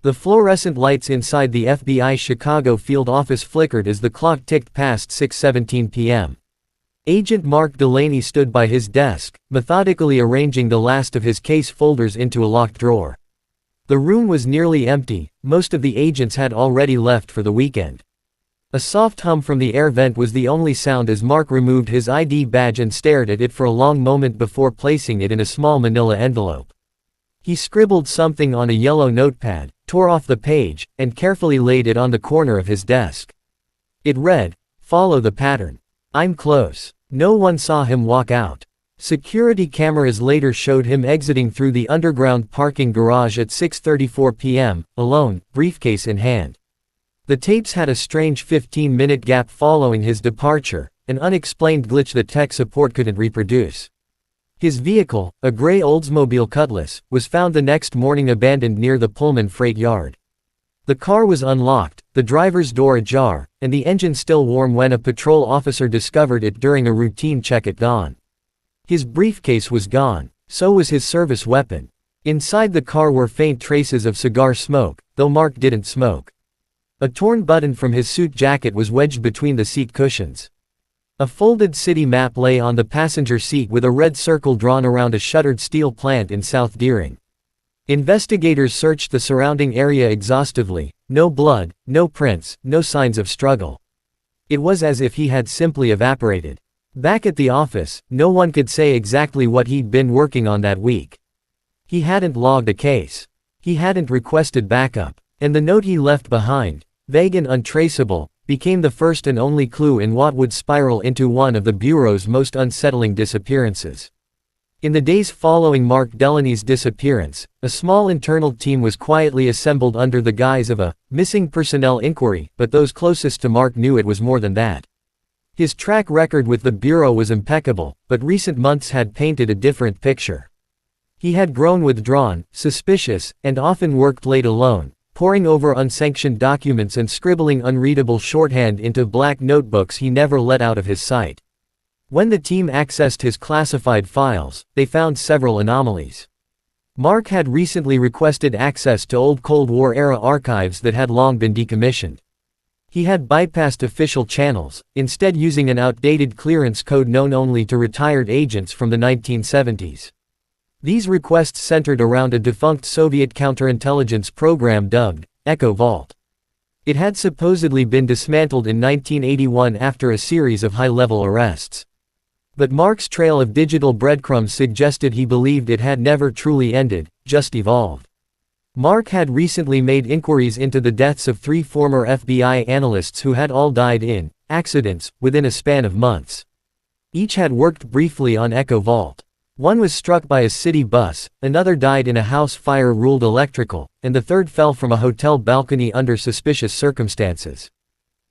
The fluorescent lights inside the FBI Chicago field office flickered as the clock ticked past 6:17 p.m. Agent Mark Delaney stood by his desk, methodically arranging the last of his case folders into a locked drawer. The room was nearly empty, most of the agents had already left for the weekend. A soft hum from the air vent was the only sound as Mark removed his ID badge and stared at it for a long moment before placing it in a small manila envelope. He scribbled something on a yellow notepad, tore off the page, and carefully laid it on the corner of his desk. It read, "Follow the pattern. I'm close." No one saw him walk out. Security cameras later showed him exiting through the underground parking garage at 6:34 p.m., alone, briefcase in hand. The tapes had a strange 15-minute gap following his departure, an unexplained glitch that tech support couldn't reproduce. His vehicle, a gray Oldsmobile Cutlass, was found the next morning abandoned near the Pullman freight yard. The car was unlocked, the driver's door ajar, and the engine still warm when a patrol officer discovered it during a routine check at dawn. His briefcase was gone, so was his service weapon. Inside the car were faint traces of cigar smoke, though Mark didn't smoke. A torn button from his suit jacket was wedged between the seat cushions. A folded city map lay on the passenger seat with a red circle drawn around a shuttered steel plant in South Deering. Investigators searched the surrounding area exhaustively. No blood, no prints, no signs of struggle. It was as if he had simply evaporated. Back at the office, no one could say exactly what he'd been working on that week. He hadn't logged a case. He hadn't requested backup. And the note he left behind, vague and untraceable, became the first and only clue in what would spiral into one of the Bureau's most unsettling disappearances. In the days following Mark Delaney's disappearance, a small internal team was quietly assembled under the guise of a missing personnel inquiry, but those closest to Mark knew it was more than that. His track record with the Bureau was impeccable, but recent months had painted a different picture. He had grown withdrawn, suspicious, and often worked late alone, poring over unsanctioned documents and scribbling unreadable shorthand into black notebooks he never let out of his sight. When the team accessed his classified files, they found several anomalies. Mark had recently requested access to old Cold War-era archives that had long been decommissioned. He had bypassed official channels, instead using an outdated clearance code known only to retired agents from the 1970s. These requests centered around a defunct Soviet counterintelligence program dubbed Echo Vault. It had supposedly been dismantled in 1981 after a series of high-level arrests. But Mark's trail of digital breadcrumbs suggested he believed it had never truly ended, just evolved. Mark had recently made inquiries into the deaths of 3 former FBI analysts who had all died in accidents within a span of months. Each had worked briefly on Echo Vault. One was struck by a city bus, another died in a house fire ruled electrical, and the third fell from a hotel balcony under suspicious circumstances.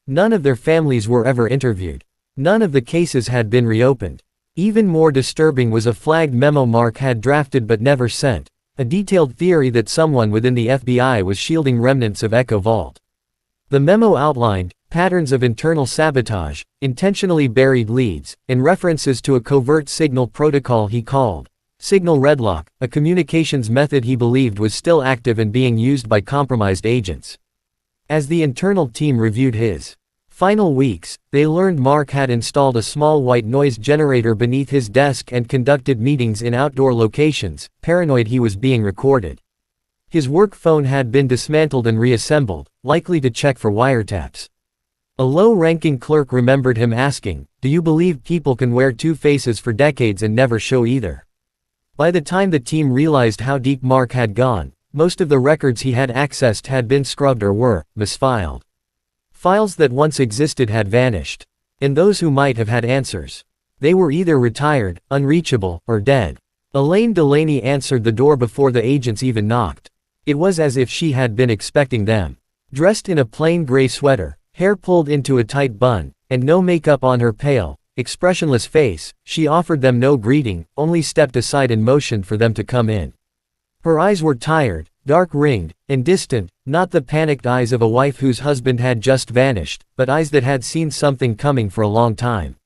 None of their families were ever interviewed. None of the cases had been reopened. Even more disturbing was a flagged memo Mark had drafted but never sent, a detailed theory that someone within the FBI was shielding remnants of Echo Vault. The memo outlined patterns of internal sabotage, intentionally buried leads, and references to a covert signal protocol he called Signal Redlock, a communications method he believed was still active and being used by compromised agents. As the internal team reviewed his final weeks, they learned Mark had installed a small white noise generator beneath his desk and conducted meetings in outdoor locations, paranoid he was being recorded. His work phone had been dismantled and reassembled, likely to check for wiretaps. A low-ranking clerk remembered him asking, "Do you believe people can wear 2 faces for decades and never show either?" By the time the team realized how deep Mark had gone, most of the records he had accessed had been scrubbed or were misfiled. Files that once existed had vanished. And those who might have had answers, they were either retired, unreachable, or dead. Elaine Delaney answered the door before the agents even knocked. It was as if she had been expecting them. Dressed in a plain gray sweater, hair pulled into a tight bun, and no makeup on her pale, expressionless face, she offered them no greeting, only stepped aside and motioned for them to come in. Her eyes were tired, dark-ringed, and distant, not the panicked eyes of a wife whose husband had just vanished, but eyes that had seen something coming for a long time.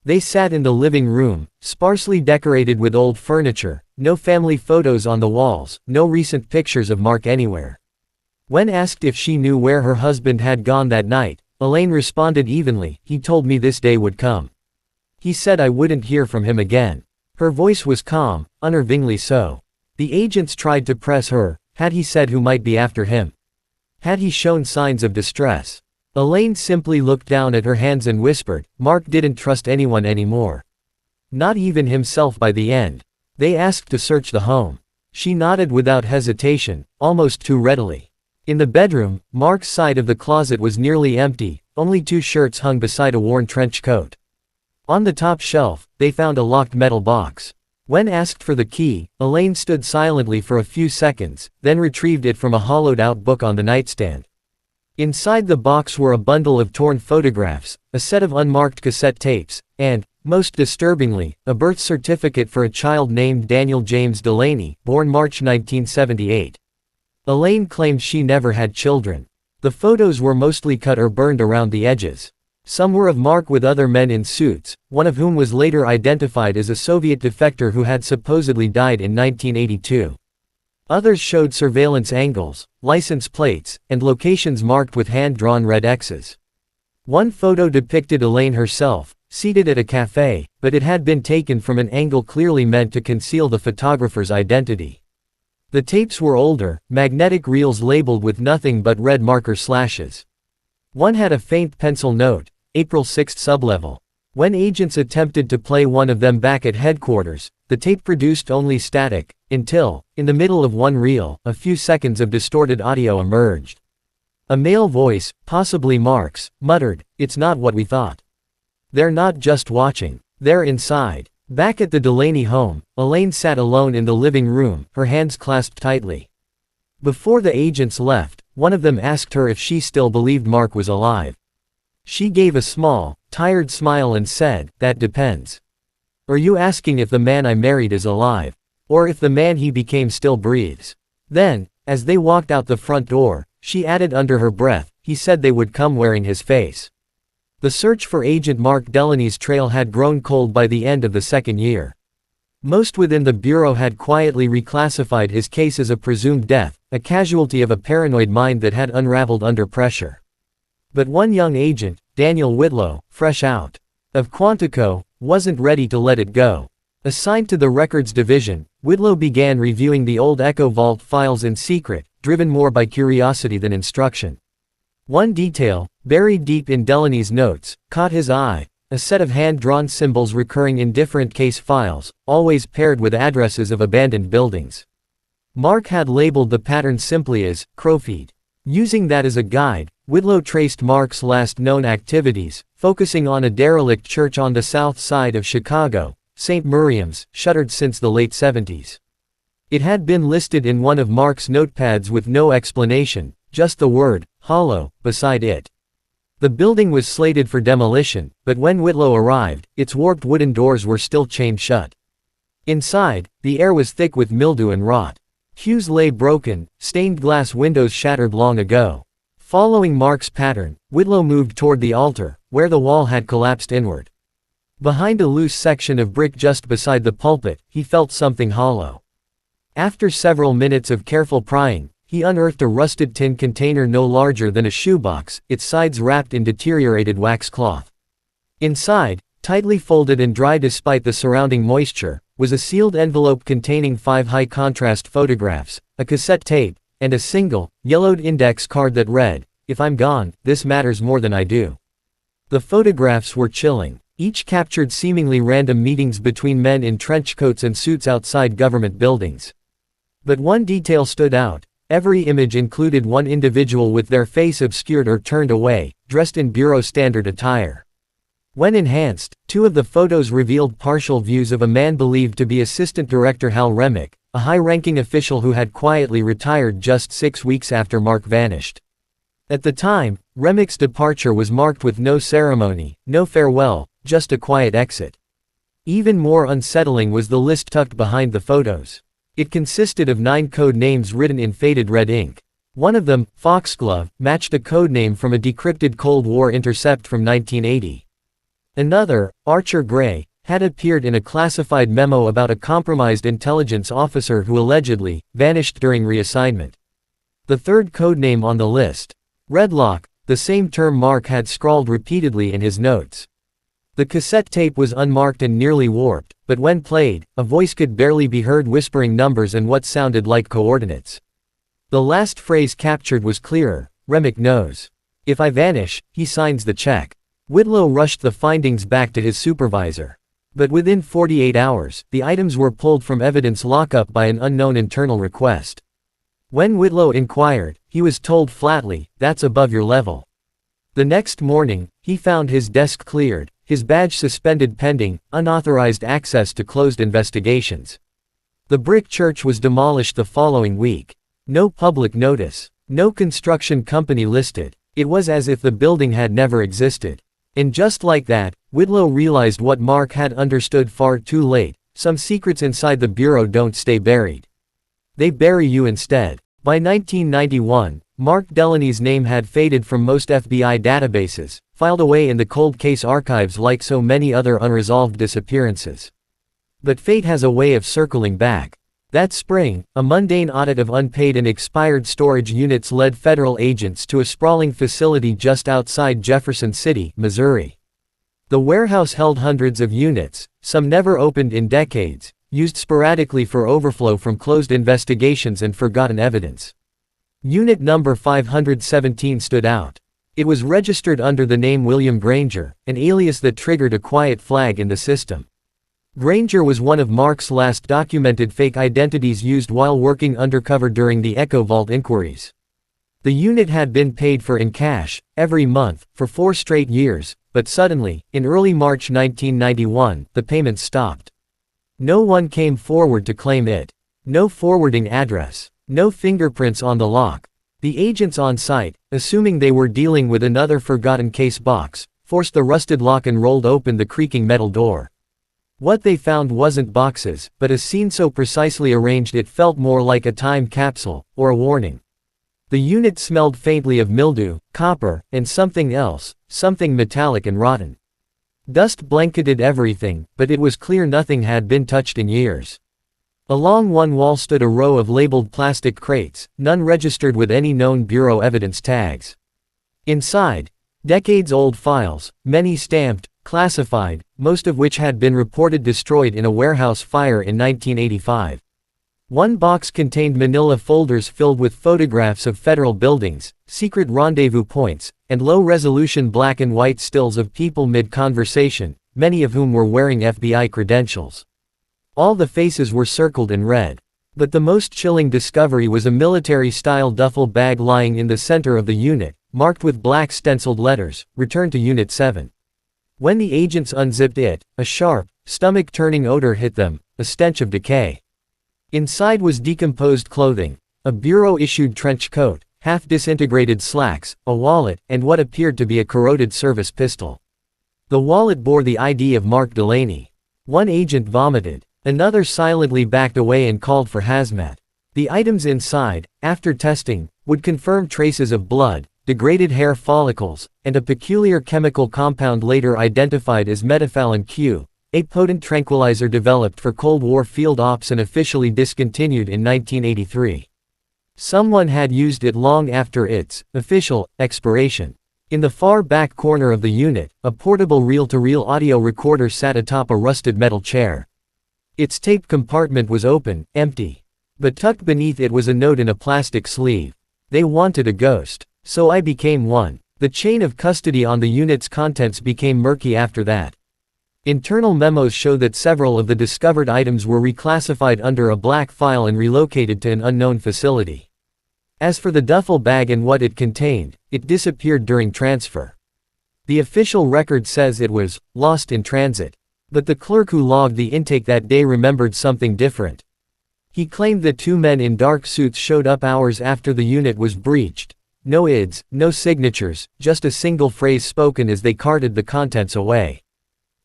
They sat in the living room, sparsely decorated with old furniture, no family photos on the walls, no recent pictures of Mark anywhere. When asked if she knew where her husband had gone that night, Elaine responded evenly, "He told me this day would come. He said I wouldn't hear from him again." Her voice was calm, unnervingly so. The agents tried to press her. Had he said who might be after him? Had he shown signs of distress? Elaine simply looked down at her hands and whispered, "Mark didn't trust anyone anymore. Not even himself by the end. They asked to search the home." She nodded without hesitation, almost too readily. In the bedroom, Mark's side of the closet was nearly empty, only 2 shirts hung beside a worn trench coat. On the top shelf, they found a locked metal box. When asked for the key, Elaine stood silently for a few seconds, then retrieved it from a hollowed-out book on the nightstand. Inside the box were a bundle of torn photographs, a set of unmarked cassette tapes, and, most disturbingly, a birth certificate for a child named Daniel James Delaney, born March 1978. Elaine claimed she never had children. The photos were mostly cut or burned around the edges. Some were of Mark with other men in suits, one of whom was later identified as a Soviet defector who had supposedly died in 1982. Others showed surveillance angles, license plates, and locations marked with hand-drawn red X's. One photo depicted Elaine herself, seated at a cafe, but it had been taken from an angle clearly meant to conceal the photographer's identity. The tapes were older, magnetic reels labeled with nothing but red marker slashes. One had a faint pencil note, April 6 sublevel. When agents attempted to play one of them back at headquarters, the tape produced only static, until, in the middle of one reel, a few seconds of distorted audio emerged. A male voice, possibly Mark's, muttered, "It's not what we thought. They're not just watching. They're inside." Back at the Delaney home, Elaine sat alone in the living room, her hands clasped tightly. Before the agents left, one of them asked her if she still believed Mark was alive. She gave a small, tired smile and said, "That depends. Are you asking if the man I married is alive? Or if the man he became still breathes?" Then, as they walked out the front door, she added under her breath, "He said they would come wearing his face." The search for Agent Mark Delaney's trail had grown cold by the end of the second year. Most within the Bureau had quietly reclassified his case as a presumed death, a casualty of a paranoid mind that had unraveled under pressure. But one young agent, Daniel Whitlow, fresh out of Quantico, wasn't ready to let it go. Assigned to the Records Division, Whitlow began reviewing the old Echo Vault files in secret, driven more by curiosity than instruction. One detail, buried deep in Delaney's notes, caught his eye: a set of hand-drawn symbols recurring in different case files, always paired with addresses of abandoned buildings. Mark had labeled the pattern simply as Crowfeet. Using that as a guide, Whitlow traced Mark's last known activities, focusing on a derelict church on the south side of Chicago, St. Miriam's, shuttered since the late 70s. It had been listed in one of Mark's notepads with no explanation, just the word, "Hollow," beside it. The building was slated for demolition, but when Whitlow arrived, its warped wooden doors were still chained shut. Inside, the air was thick with mildew and rot. Hues lay broken, stained glass windows shattered long ago. Following Mark's pattern, Whitlow moved toward the altar, where the wall had collapsed inward. Behind a loose section of brick just beside the pulpit, he felt something hollow. After several minutes of careful prying, he unearthed a rusted tin container no larger than a shoebox, its sides wrapped in deteriorated wax cloth. Inside, tightly folded and dry despite the surrounding moisture, was a sealed envelope containing 5 high-contrast photographs, a cassette tape, and a single, yellowed index card that read, "If I'm gone, this matters more than I do." The photographs were chilling. Each captured seemingly random meetings between men in trench coats and suits outside government buildings. But one detail stood out. Every image included one individual with their face obscured or turned away, dressed in Bureau standard attire. When enhanced, 2 of the photos revealed partial views of a man believed to be Assistant Director Hal Remick, a high-ranking official who had quietly retired just 6 weeks after Mark vanished. At the time, Remick's departure was marked with no ceremony, no farewell, just a quiet exit. Even more unsettling was the list tucked behind the photos. It consisted of 9 code names written in faded red ink. One of them, Foxglove, matched a code name from a decrypted Cold War intercept from 1980. Another, Archer Gray, had appeared in a classified memo about a compromised intelligence officer who allegedly vanished during reassignment. The third codename on the list. Redlock, the same term Mark had scrawled repeatedly in his notes. The cassette tape was unmarked and nearly warped, but when played, a voice could barely be heard whispering numbers and what sounded like coordinates. The last phrase captured was clearer: Remick knows. If I vanish, he signs the check. Whitlow rushed the findings back to his supervisor. But within 48 hours, the items were pulled from evidence lockup by an unknown internal request. When Whitlow inquired, he was told flatly, "That's above your level." The next morning, he found his desk cleared, his badge suspended pending unauthorized access to closed investigations. The brick church was demolished the following week. No public notice. No construction company listed. It was as if the building had never existed. And just like that, Whitlow realized what Mark had understood far too late: some secrets inside the Bureau don't stay buried. They bury you instead. By 1991, Mark Delaney's name had faded from most FBI databases, filed away in the cold case archives like so many other unresolved disappearances. But fate has a way of circling back. That spring, a mundane audit of unpaid and expired storage units led federal agents to a sprawling facility just outside Jefferson City, Missouri. The warehouse held hundreds of units, some never opened in decades, used sporadically for overflow from closed investigations and forgotten evidence. Unit number 517 stood out. It was registered under the name William Granger, an alias that triggered a quiet flag in the system. Granger was one of Mark's last documented fake identities used while working undercover during the Echo Vault inquiries. The unit had been paid for in cash, every month, for 4 straight years, but suddenly, in early March 1991, the payments stopped. No one came forward to claim it. No forwarding address. No fingerprints on the lock. The agents on site, assuming they were dealing with another forgotten case box, forced the rusted lock and rolled open the creaking metal door. What they found wasn't boxes, but a scene so precisely arranged it felt more like a time capsule, or a warning. The unit smelled faintly of mildew, copper, and something else, something metallic and rotten. Dust blanketed everything, but it was clear nothing had been touched in years. Along one wall stood a row of labeled plastic crates, none registered with any known Bureau evidence tags. Inside, decades-old files, many stamped, classified, most of which had been reported destroyed in a warehouse fire in 1985. One box contained manila folders filled with photographs of federal buildings, secret rendezvous points, and low-resolution black and white stills of people mid-conversation, many of whom were wearing FBI credentials. All the faces were circled in red. But the most chilling discovery was a military-style duffel bag lying in the center of the unit, marked with black stenciled letters, "Return to Unit 7." When the agents unzipped it, a sharp, stomach-turning odor hit them, a stench of decay. Inside was decomposed clothing, a Bureau-issued trench coat, half-disintegrated slacks, a wallet, and what appeared to be a corroded service pistol. The wallet bore the ID of Mark Delaney. One agent vomited. Another silently backed away and called for hazmat. The items inside, after testing, would confirm traces of blood, degraded hair follicles, and a peculiar chemical compound later identified as methamphetamine Q, a potent tranquilizer developed for Cold War field ops and officially discontinued in 1983. Someone had used it long after its official expiration. In the far back corner of the unit, a portable reel-to-reel audio recorder sat atop a rusted metal chair. Its tape compartment was open, empty. But tucked beneath it was a note in a plastic sleeve. "They wanted a ghost. So I became one." The chain of custody on the unit's contents became murky after that. Internal memos show that several of the discovered items were reclassified under a black file and relocated to an unknown facility. As for the duffel bag and what it contained, it disappeared during transfer. The official record says it was lost in transit. But the clerk who logged the intake that day remembered something different. He claimed that 2 men in dark suits showed up hours after the unit was breached. No IDs, no signatures, just a single phrase spoken as they carted the contents away.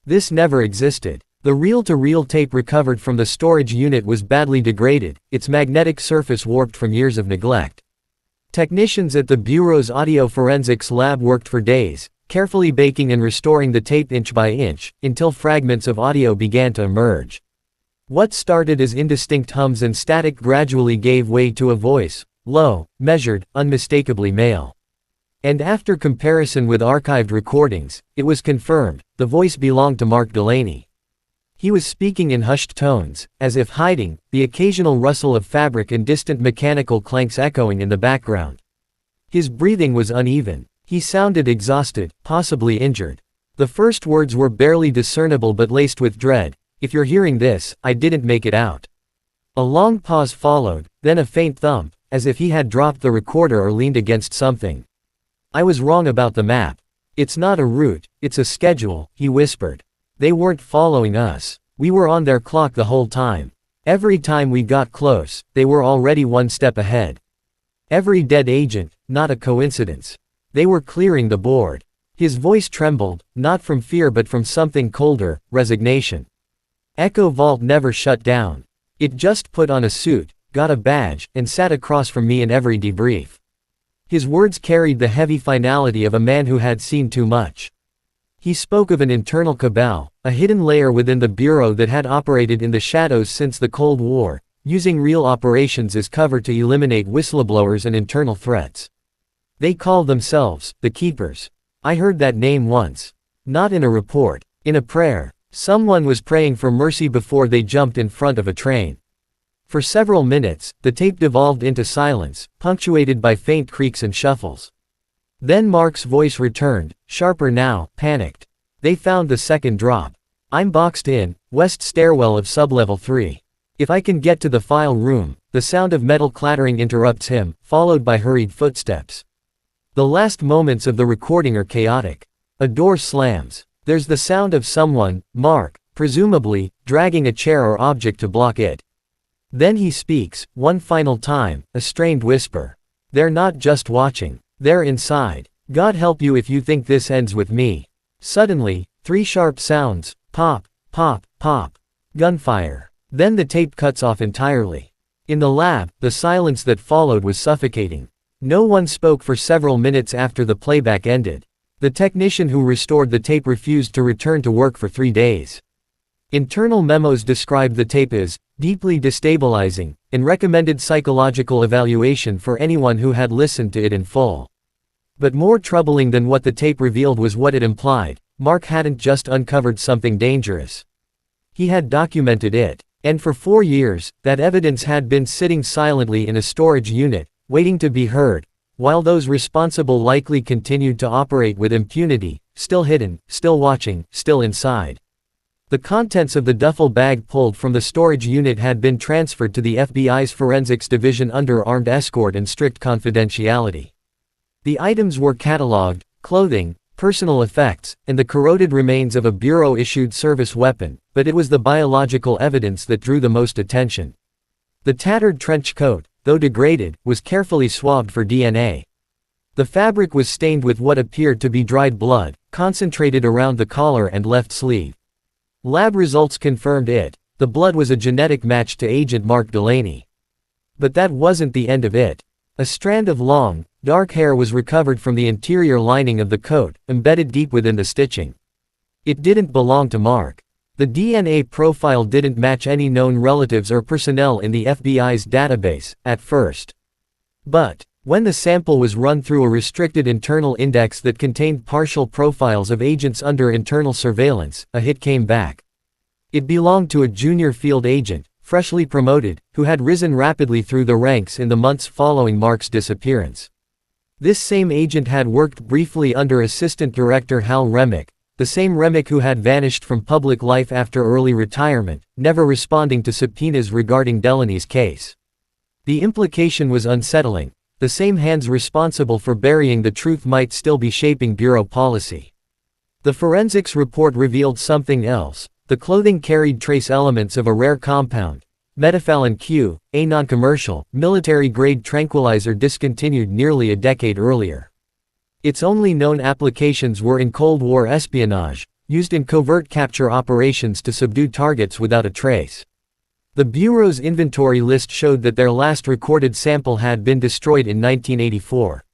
This never existed. The reel-to-reel tape recovered from the storage unit was badly degraded, its magnetic surface warped from years of neglect. Technicians at the Bureau's audio forensics lab worked for days, carefully baking and restoring the tape inch by inch, until fragments of audio began to emerge. What started as indistinct hums and static gradually gave way to a voice, low, measured, unmistakably male. And after comparison with archived recordings, it was confirmed, the voice belonged to Mark Delaney. He was speaking in hushed tones, as if hiding, the occasional rustle of fabric and distant mechanical clanks echoing in the background. His breathing was uneven. He sounded exhausted, possibly injured. The first words were barely discernible but laced with dread. "If you're hearing this, I didn't make it out." A long pause followed, then a faint thump, as if he had dropped the recorder or leaned against something. "I was wrong about the map. It's not a route, it's a schedule," he whispered. "They weren't following us. We were on their clock the whole time. Every time we got close, they were already one step ahead. Every dead agent, not a coincidence. They were clearing the board." His voice trembled, not from fear but from something colder, resignation. Echo Vault never shut down. It just put on a suit, got a badge, and sat across from me in every debrief. His words carried the heavy finality of a man who had seen too much. He spoke of an internal cabal, a hidden layer within the Bureau that had operated in the shadows since the Cold War, using real operations as cover to eliminate whistleblowers and internal threats. They called themselves the Keepers. I heard that name once. Not in a report. In a prayer. Someone was praying for mercy before they jumped in front of a train. For several minutes, the tape devolved into silence, punctuated by faint creaks and shuffles. Then Mark's voice returned, sharper now, panicked. "They found the second drop. I'm boxed in, west stairwell of sublevel 3. If I can get to the file room." The sound of metal clattering interrupts him, followed by hurried footsteps. The last moments of the recording are chaotic. A door slams. There's the sound of someone, Mark, presumably, dragging a chair or object to block it. Then he speaks, one final time, a strained whisper. "They're not just watching. They're inside. God help you if you think this ends with me." Suddenly, 3 sharp sounds, pop, pop, pop. Gunfire. Then the tape cuts off entirely. In the lab, the silence that followed was suffocating. No one spoke for several minutes after the playback ended. The technician who restored the tape refused to return to work for 3 days. Internal memos described the tape as deeply destabilizing and recommended psychological evaluation for anyone who had listened to it in full. But more troubling than what the tape revealed was what it implied. Mark hadn't just uncovered something dangerous. He had documented it. And for 4 years, that evidence had been sitting silently in a storage unit, waiting to be heard, while those responsible likely continued to operate with impunity, still hidden, still watching, still inside. The contents of the duffel bag pulled from the storage unit had been transferred to the FBI's Forensics Division under armed escort and strict confidentiality. The items were catalogued: clothing, personal effects, and the corroded remains of a Bureau-issued service weapon, but it was the biological evidence that drew the most attention. The tattered trench coat, though degraded, was carefully swabbed for DNA. The fabric was stained with what appeared to be dried blood, concentrated around the collar and left sleeve. Lab results confirmed it. The blood was a genetic match to Agent Mark Delaney. But that wasn't the end of it. A strand of long, dark hair was recovered from the interior lining of the coat, embedded deep within the stitching. It didn't belong to Mark. The DNA profile didn't match any known relatives or personnel in the FBI's database, at first. But, when the sample was run through a restricted internal index that contained partial profiles of agents under internal surveillance, a hit came back. It belonged to a junior field agent, freshly promoted, who had risen rapidly through the ranks in the months following Mark's disappearance. This same agent had worked briefly under Assistant Director Hal Remick, the same Remick who had vanished from public life after early retirement, never responding to subpoenas regarding Delaney's case. The implication was unsettling. The same hands responsible for burying the truth might still be shaping Bureau policy. The forensics report revealed something else. The clothing carried trace elements of a rare compound, metaphalin Q, a non-commercial, military-grade tranquilizer discontinued nearly a decade earlier. Its only known applications were in Cold War espionage, used in covert capture operations to subdue targets without a trace. The Bureau's inventory list showed that their last recorded sample had been destroyed in 1984.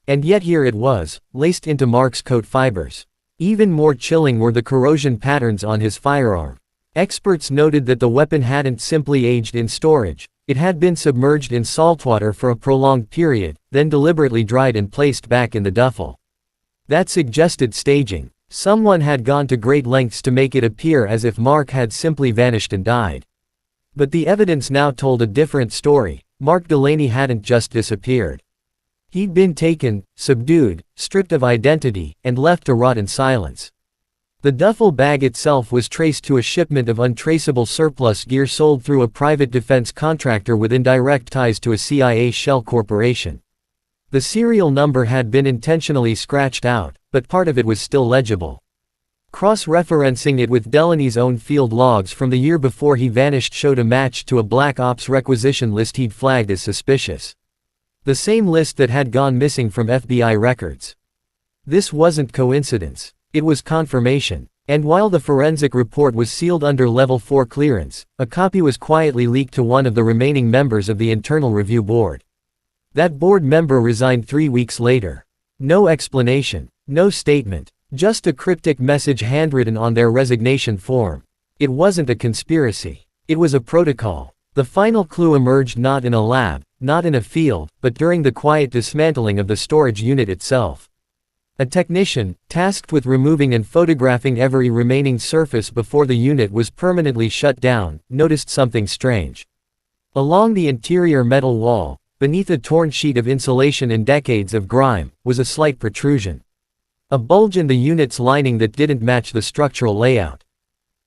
And yet here it was, laced into Mark's coat fibers. Even more chilling were the corrosion patterns on his firearm. Experts noted that the weapon hadn't simply aged in storage, it had been submerged in saltwater for a prolonged period, then deliberately dried and placed back in the duffel. That suggested staging. Someone had gone to great lengths to make it appear as if Mark had simply vanished and died. But the evidence now told a different story. Mark Delaney hadn't just disappeared. He'd been taken, subdued, stripped of identity, and left to rot in silence. The duffel bag itself was traced to a shipment of untraceable surplus gear sold through a private defense contractor with indirect ties to a CIA shell corporation. The serial number had been intentionally scratched out, but part of it was still legible. Cross-referencing it with Delaney's own field logs from the year before he vanished showed a match to a Black Ops requisition list he'd flagged as suspicious. The same list that had gone missing from FBI records. This wasn't coincidence. It was confirmation. And while the forensic report was sealed under Level 4 clearance, a copy was quietly leaked to one of the remaining members of the Internal Review Board. That board member resigned 3 weeks later. No explanation, no statement, just a cryptic message handwritten on their resignation form. It wasn't a conspiracy. It was a protocol. The final clue emerged not in a lab, not in a field, but during the quiet dismantling of the storage unit itself. A technician, tasked with removing and photographing every remaining surface before the unit was permanently shut down, noticed something strange. Along the interior metal wall, beneath a torn sheet of insulation and decades of grime, was a slight protrusion. A bulge in the unit's lining that didn't match the structural layout.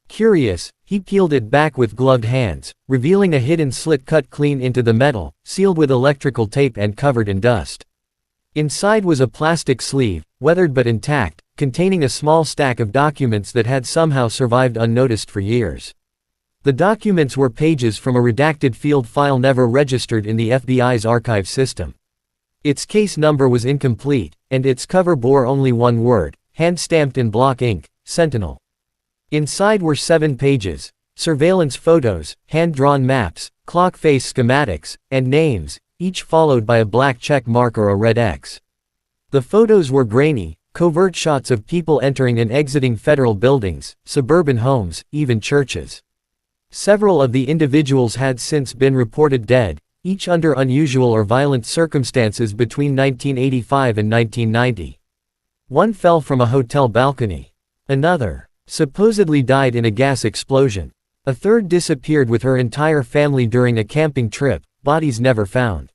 Curious, he peeled it back with gloved hands, revealing a hidden slit cut clean into the metal, sealed with electrical tape and covered in dust. Inside was a plastic sleeve, weathered but intact, containing a small stack of documents that had somehow survived unnoticed for years. The documents were pages from a redacted field file never registered in the FBI's archive system. Its case number was incomplete, and its cover bore only one word, hand-stamped in block ink, Sentinel. Inside were 7 pages, surveillance photos, hand-drawn maps, clock face schematics, and names, each followed by a black check mark or a red X. The photos were grainy, covert shots of people entering and exiting federal buildings, suburban homes, even churches. Several of the individuals had since been reported dead, each under unusual or violent circumstances between 1985 and 1990. One fell from a hotel balcony. Another, supposedly died in a gas explosion. A third disappeared with her entire family during a camping trip, bodies never found.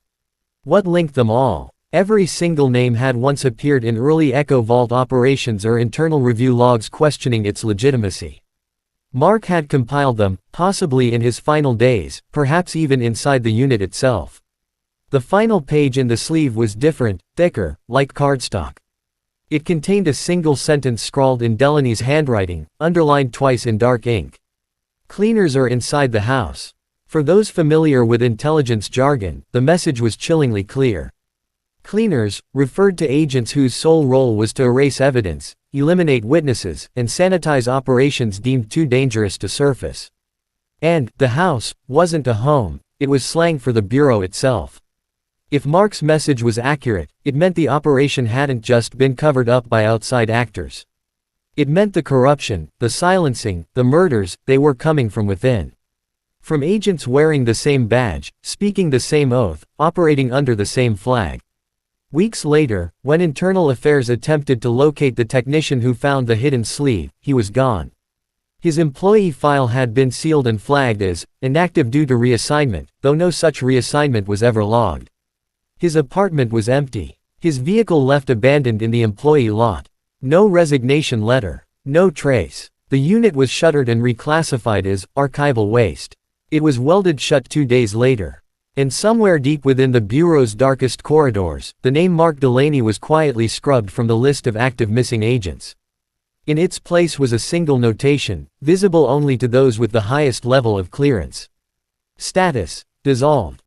What linked them all? Every single name had once appeared in early Echo Vault operations or internal review logs questioning its legitimacy. Mark had compiled them, possibly in his final days, perhaps even inside the unit itself. The final page in the sleeve was different, thicker, like cardstock. It contained a single sentence scrawled in Delaney's handwriting, underlined twice in dark ink. Cleaners are inside the house. For those familiar with intelligence jargon, the message was chillingly clear. Cleaners referred to agents whose sole role was to erase evidence, eliminate witnesses, and sanitize operations deemed too dangerous to surface. And, the house, wasn't a home, it was slang for the Bureau itself. If Mark's message was accurate, it meant the operation hadn't just been covered up by outside actors. It meant the corruption, the silencing, the murders, they were coming from within. From agents wearing the same badge, speaking the same oath, operating under the same flag. Weeks later, when Internal Affairs attempted to locate the technician who found the hidden sleeve, he was gone. His employee file had been sealed and flagged as inactive due to reassignment, though no such reassignment was ever logged. His apartment was empty. His vehicle left abandoned in the employee lot. No resignation letter. No trace. The unit was shuttered and reclassified as archival waste. It was welded shut 2 days later. And somewhere deep within the Bureau's darkest corridors, the name Mark Delaney was quietly scrubbed from the list of active missing agents. In its place was a single notation, visible only to those with the highest level of clearance. Status: dissolved.